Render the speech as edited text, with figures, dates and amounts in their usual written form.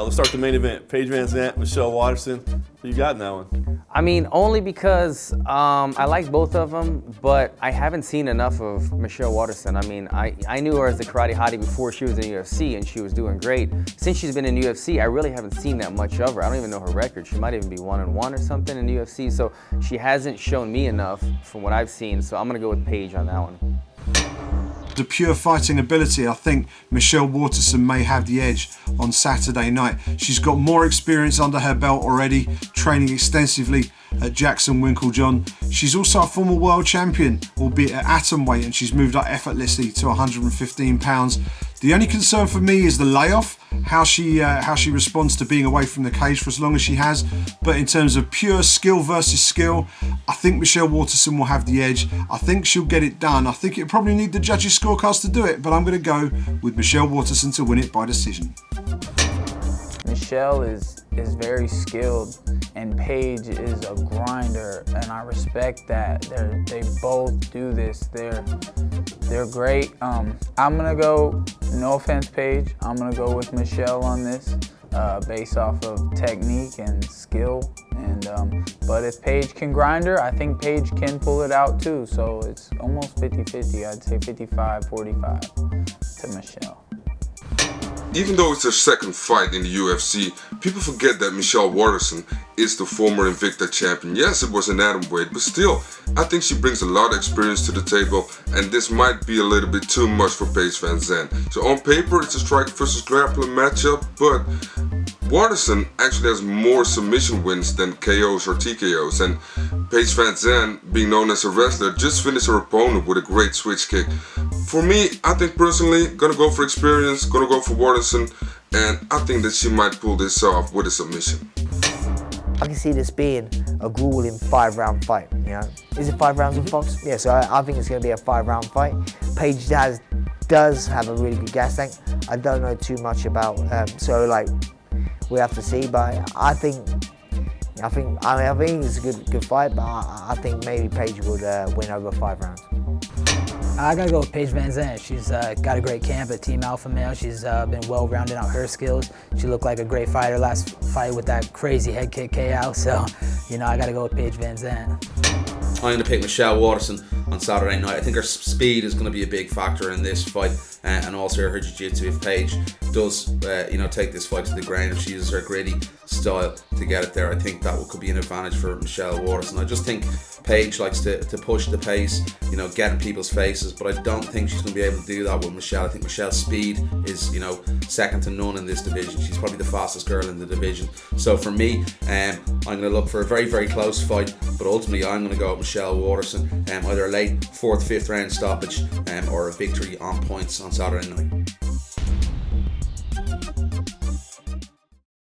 Let's start the main event. Paige VanZant, Michelle Waterson. Who you got in that one? I mean, only because I like both of them, but I haven't seen enough of Michelle Waterson. I mean, I knew her as the karate hottie before she was in UFC, and she was doing great. Since she's been in UFC, I really haven't seen that much of her. I don't even know her record. She might even be 1-1 or something in UFC, so she hasn't shown me enough from what I've seen, so I'm going to go with Paige on that one. The pure fighting ability, I think Michelle Waterson may have the edge on Saturday night. She's got more experience under her belt already, training extensively at Jackson Winklejohn. She's also a former world champion, albeit at atomweight, and she's moved up effortlessly to 115 pounds. The only concern for me is the layoff, how she responds to being away from the cage for as long as she has. But in terms of pure skill versus skill, I think Michelle Waterson will have the edge. I think she'll get it done. I think it'll probably need the judges' scorecards to do it, but I'm going to go with Michelle Waterson to win it by decision. Michelle is very skilled, and Paige is a grinder, and I respect that. They both do this. They're great. I'm gonna go. No offense, Paige. I'm gonna go with Michelle on this, based off of technique and skill. But if Paige can grind her, I think Paige can pull it out too. So it's almost 50-50. I'd say 55-45 to Michelle. Even though it's her second fight in the UFC, people forget that Michelle Waterson is the former Invicta champion. Yes, it was an atomweight, but still, I think she brings a lot of experience to the table, and this might be a little bit too much for Paige VanZant. So on paper, it's a strike versus grappling matchup, but Waterson actually has more submission wins than KOs or TKOs, and Paige VanZant, being known as a wrestler, just finished her opponent with a great switch kick. For me, I think personally, gonna go for experience, gonna go for Waterson, and I think that she might pull this off with a submission. I can see this being a grueling 5-round fight, you know. Is it 5 rounds in Fox? Yeah, so I think it's going to be a 5-round fight. Paige does have a really good gas tank. I don't know too much about, so like, we have to see, but I think it's a good fight, but I think maybe Paige would win over 5 rounds. I gotta go with Paige VanZant. She's got a great camp at Team Alpha Male. She's been well rounded out her skills. She looked like a great fighter last fight with that crazy head kick KO. So, you know, I gotta go with Paige VanZant. I'm going to pick Michelle Waterson on Saturday night. I think her speed is going to be a big factor in this fight, and also her jiu-jitsu. If Paige does, take this fight to the ground, if she uses her gritty style to get it there, I think that could be an advantage for Michelle Waterson. I just think Paige likes to push the pace, get in people's faces, but I don't think she's going to be able to do that with Michelle. I think Michelle's speed is, second to none in this division. She's probably the fastest girl in the division. So for me, I'm going to look for a very, very close fight, but ultimately I'm going to go with Michelle Waterson, either a late 4th, 5th round stoppage or a victory on points on Saturday night.